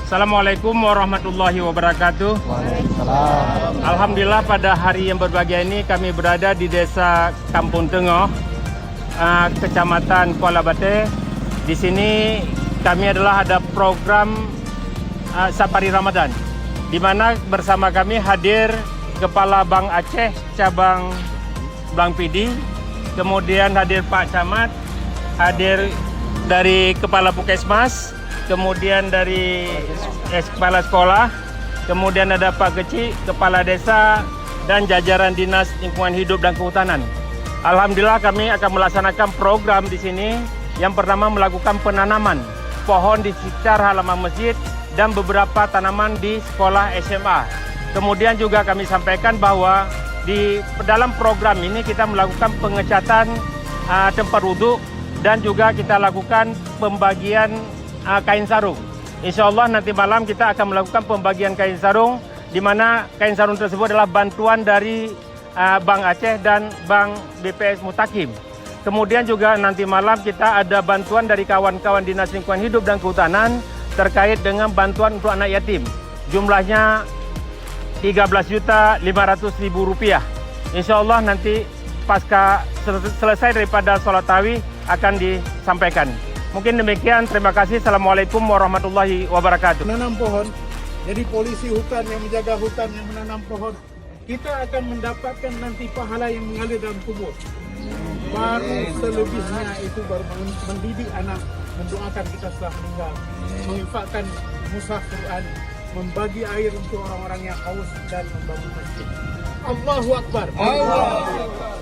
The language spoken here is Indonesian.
Assalamualaikum warahmatullahi wabarakatuh. Waalaikumsalam. Alhamdulillah pada hari yang berbahagia ini kami berada di Desa Kampung Tengah, Kecamatan Kuala Bate. Di sini kami ada program Safari Ramadan, di mana bersama kami hadir Kepala Bank Aceh Cabang Blang Pidi, kemudian hadir Pak Camat, hadir dari Kepala Puskesmas, kemudian dari Kepala Sekolah, kemudian ada Pak Kecik, Kepala Desa, dan jajaran Dinas Lingkungan Hidup dan Kehutanan. Alhamdulillah kami akan melaksanakan program di sini. Yang pertama melakukan penanaman pohon di sekitar halaman masjid dan beberapa tanaman di sekolah SMA. Kemudian juga kami sampaikan bahwa di dalam program ini kita melakukan pengecatan tempat wudhu dan juga kita lakukan pembagian kain sarung. Insya Allah nanti malam kita akan melakukan pembagian kain sarung, di mana kain sarung tersebut adalah bantuan dari Bank Aceh dan Bank BPS Mutakim. Kemudian juga nanti malam kita ada bantuan dari kawan-kawan Dinas Lingkungan Hidup dan Kehutanan terkait dengan bantuan untuk anak yatim. Jumlahnya Rp13.500.000. Insya Allah nanti pasca selesai daripada sholat tarawih akan disampaikan. Mungkin demikian, terima kasih. Assalamualaikum warahmatullahi wabarakatuh. Menanam pohon, jadi polisi hutan yang menjaga hutan yang menanam pohon, kita akan mendapatkan nanti pahala yang mengalir dalam kubur. Baru selebihnya itu baru mendidik anak, mendoakan kita setelah meninggal, menginfakkan mushaf Quran, membagi air untuk orang-orang yang haus dan membangun masjid. Allahu Akbar. Allah.